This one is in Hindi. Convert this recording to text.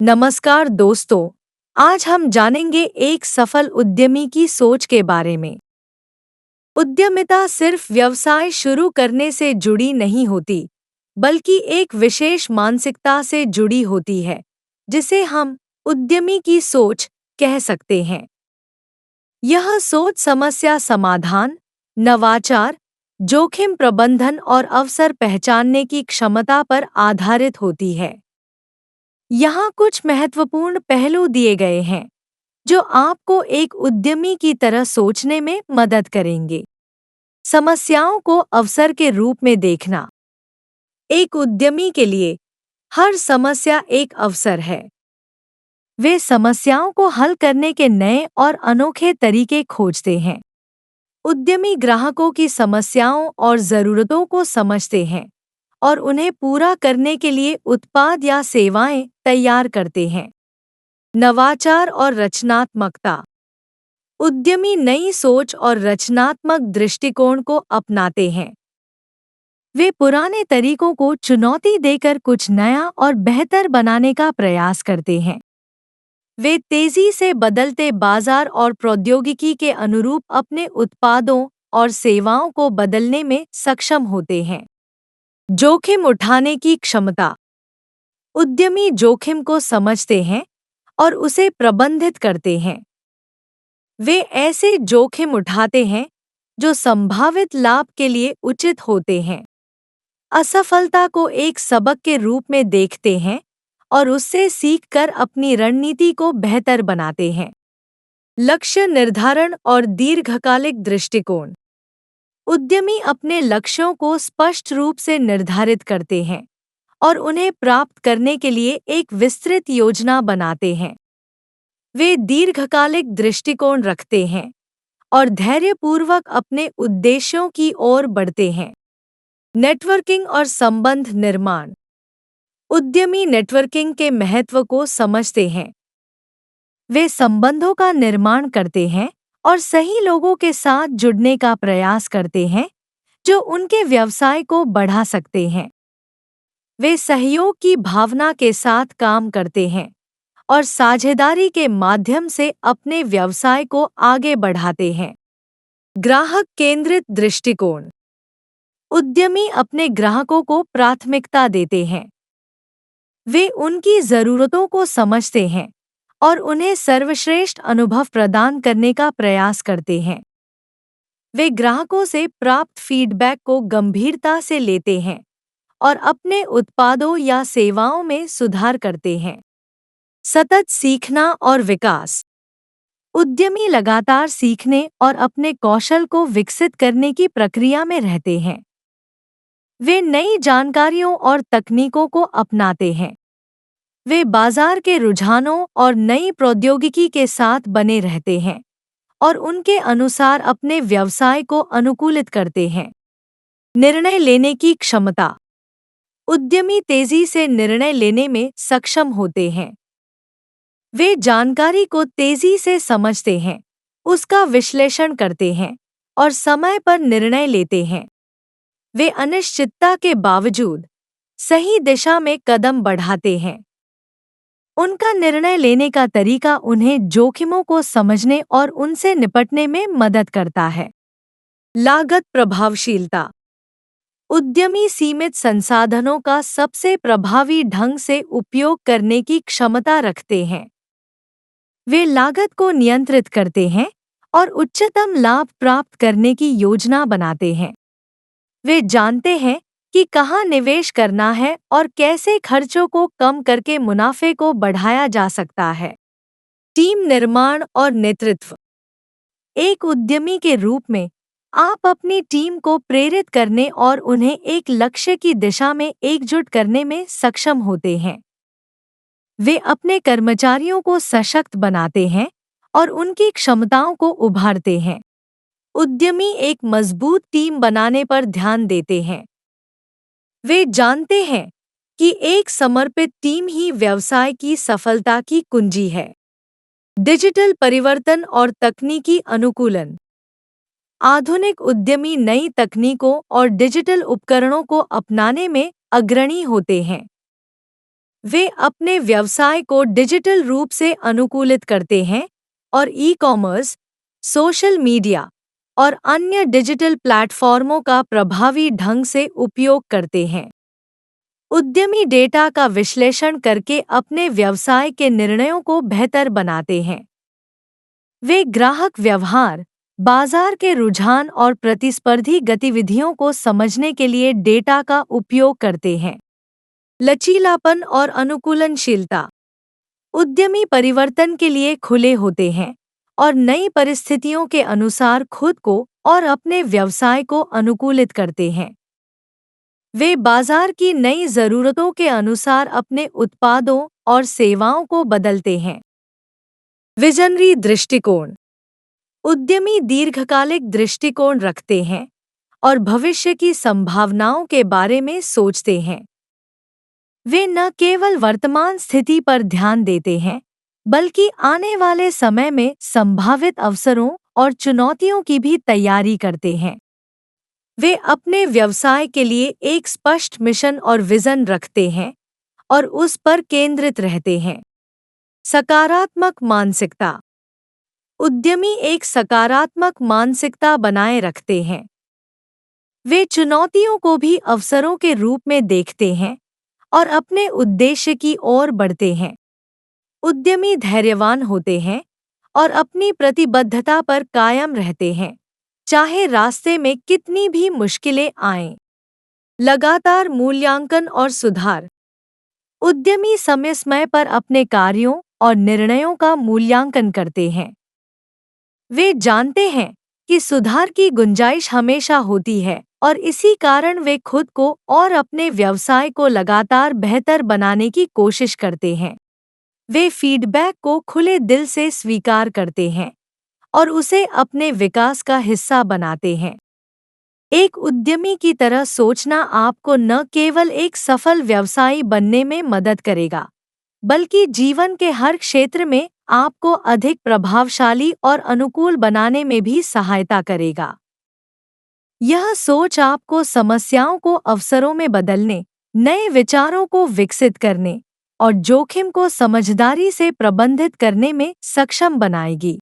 नमस्कार दोस्तों, आज हम जानेंगे एक सफल उद्यमी की सोच के बारे में। उद्यमिता सिर्फ व्यवसाय शुरू करने से जुड़ी नहीं होती, बल्कि एक विशेष मानसिकता से जुड़ी होती है, जिसे हम उद्यमी की सोच कह सकते हैं। यह सोच समस्या समाधान, नवाचार, जोखिम प्रबंधन और अवसर पहचानने की क्षमता पर आधारित होती है। यहाँ कुछ महत्वपूर्ण पहलू दिए गए हैं जो आपको एक उद्यमी की तरह सोचने में मदद करेंगे। समस्याओं को अवसर के रूप में देखना। एक उद्यमी के लिए हर समस्या एक अवसर है। वे समस्याओं को हल करने के नए और अनोखे तरीके खोजते हैं। उद्यमी ग्राहकों की समस्याओं और ज़रूरतों को समझते हैं और उन्हें पूरा करने के लिए उत्पाद या सेवाएं तैयार करते हैं। नवाचार और रचनात्मकता। उद्यमी नई सोच और रचनात्मक दृष्टिकोण को अपनाते हैं। वे पुराने तरीकों को चुनौती देकर कुछ नया और बेहतर बनाने का प्रयास करते हैं। वे तेजी से बदलते बाजार और प्रौद्योगिकी के अनुरूप अपने उत्पादों और सेवाओं को बदलने में सक्षम होते हैं। जोखिम उठाने की क्षमता। उद्यमी जोखिम को समझते हैं और उसे प्रबंधित करते हैं। वे ऐसे जोखिम उठाते हैं जो संभावित लाभ के लिए उचित होते हैं। असफलता को एक सबक के रूप में देखते हैं और उससे सीखकर अपनी रणनीति को बेहतर बनाते हैं। लक्ष्य निर्धारण और दीर्घकालिक दृष्टिकोण। उद्यमी अपने लक्ष्यों को स्पष्ट रूप से निर्धारित करते हैं और उन्हें प्राप्त करने के लिए एक विस्तृत योजना बनाते हैं। वे दीर्घकालिक दृष्टिकोण रखते हैं और धैर्यपूर्वक अपने उद्देश्यों की ओर बढ़ते हैं। नेटवर्किंग और संबंध निर्माण। उद्यमी नेटवर्किंग के महत्व को समझते हैं। वे संबंधों का निर्माण करते हैं और सही लोगों के साथ जुड़ने का प्रयास करते हैं जो उनके व्यवसाय को बढ़ा सकते हैं। वे सहयोग की भावना के साथ काम करते हैं और साझेदारी के माध्यम से अपने व्यवसाय को आगे बढ़ाते हैं। ग्राहक केंद्रित दृष्टिकोण। उद्यमी अपने ग्राहकों को प्राथमिकता देते हैं। वे उनकी ज़रूरतों को समझते हैं और उन्हें सर्वश्रेष्ठ अनुभव प्रदान करने का प्रयास करते हैं। वे ग्राहकों से प्राप्त फीडबैक को गंभीरता से लेते हैं और अपने उत्पादों या सेवाओं में सुधार करते हैं। सतत सीखना और विकास। उद्यमी लगातार सीखने और अपने कौशल को विकसित करने की प्रक्रिया में रहते हैं। वे नई जानकारियों और तकनीकों को अपनाते हैं। वे बाजार के रुझानों और नई प्रौद्योगिकी के साथ बने रहते हैं और उनके अनुसार अपने व्यवसाय को अनुकूलित करते हैं। निर्णय लेने की क्षमता। उद्यमी तेजी से निर्णय लेने में सक्षम होते हैं। वे जानकारी को तेजी से समझते हैं, उसका विश्लेषण करते हैं और समय पर निर्णय लेते हैं। वे अनिश्चितता के बावजूद सही दिशा में कदम बढ़ाते हैं। उनका निर्णय लेने का तरीका उन्हें जोखिमों को समझने और उनसे निपटने में मदद करता है। लागत प्रभावशीलता। उद्यमी सीमित संसाधनों का सबसे प्रभावी ढंग से उपयोग करने की क्षमता रखते हैं। वे लागत को नियंत्रित करते हैं और उच्चतम लाभ प्राप्त करने की योजना बनाते हैं। वे जानते हैं कि कहाँ निवेश करना है और कैसे खर्चों को कम करके मुनाफे को बढ़ाया जा सकता है। टीम निर्माण और नेतृत्व। एक उद्यमी के रूप में आप अपनी टीम को प्रेरित करने और उन्हें एक लक्ष्य की दिशा में एकजुट करने में सक्षम होते हैं। वे अपने कर्मचारियों को सशक्त बनाते हैं और उनकी क्षमताओं को उभारते हैं। उद्यमी एक मजबूत टीम बनाने पर ध्यान देते हैं। वे जानते हैं कि एक समर्पित टीम ही व्यवसाय की सफलता की कुंजी है। डिजिटल परिवर्तन और तकनीकी अनुकूलन। आधुनिक उद्यमी नई तकनीकों और डिजिटल उपकरणों को अपनाने में अग्रणी होते हैं। वे अपने व्यवसाय को डिजिटल रूप से अनुकूलित करते हैं और ई-कॉमर्स, सोशल मीडिया और अन्य डिजिटल प्लेटफॉर्मों का प्रभावी ढंग से उपयोग करते हैं। उद्यमी डेटा का विश्लेषण करके अपने व्यवसाय के निर्णयों को बेहतर बनाते हैं। वे ग्राहक व्यवहार, बाजार के रुझान और प्रतिस्पर्धी गतिविधियों को समझने के लिए डेटा का उपयोग करते हैं। लचीलापन और अनुकूलनशीलता। उद्यमी परिवर्तन के लिए खुले होते हैं और नई परिस्थितियों के अनुसार खुद को और अपने व्यवसाय को अनुकूलित करते हैं। वे बाजार की नई ज़रूरतों के अनुसार अपने उत्पादों और सेवाओं को बदलते हैं। विजनरी दृष्टिकोण। उद्यमी दीर्घकालिक दृष्टिकोण रखते हैं और भविष्य की संभावनाओं के बारे में सोचते हैं। वे न केवल वर्तमान स्थिति पर ध्यान देते हैं, बल्कि आने वाले समय में संभावित अवसरों और चुनौतियों की भी तैयारी करते हैं। वे अपने व्यवसाय के लिए एक स्पष्ट मिशन और विजन रखते हैं और उस पर केंद्रित रहते हैं। सकारात्मक मानसिकता। उद्यमी एक सकारात्मक मानसिकता बनाए रखते हैं। वे चुनौतियों को भी अवसरों के रूप में देखते हैं और अपने उद्देश्य की ओर बढ़ते हैं। उद्यमी धैर्यवान होते हैं और अपनी प्रतिबद्धता पर कायम रहते हैं, चाहे रास्ते में कितनी भी मुश्किलें आएं। लगातार मूल्यांकन और सुधार। उद्यमी समय पर अपने कार्यों और निर्णयों का मूल्यांकन करते हैं। वे जानते हैं कि सुधार की गुंजाइश हमेशा होती है और इसी कारण वे खुद को और अपने व्यवसाय को लगातार बेहतर बनाने की कोशिश करते हैं। वे फीडबैक को खुले दिल से स्वीकार करते हैं और उसे अपने विकास का हिस्सा बनाते हैं। एक उद्यमी की तरह सोचना आपको न केवल एक सफल व्यवसायी बनने में मदद करेगा, बल्कि जीवन के हर क्षेत्र में आपको अधिक प्रभावशाली और अनुकूल बनाने में भी सहायता करेगा। यह सोच आपको समस्याओं को अवसरों में बदलने, नए विचारों को विकसित करने और जोखिम को समझदारी से प्रबंधित करने में सक्षम बनाएगी।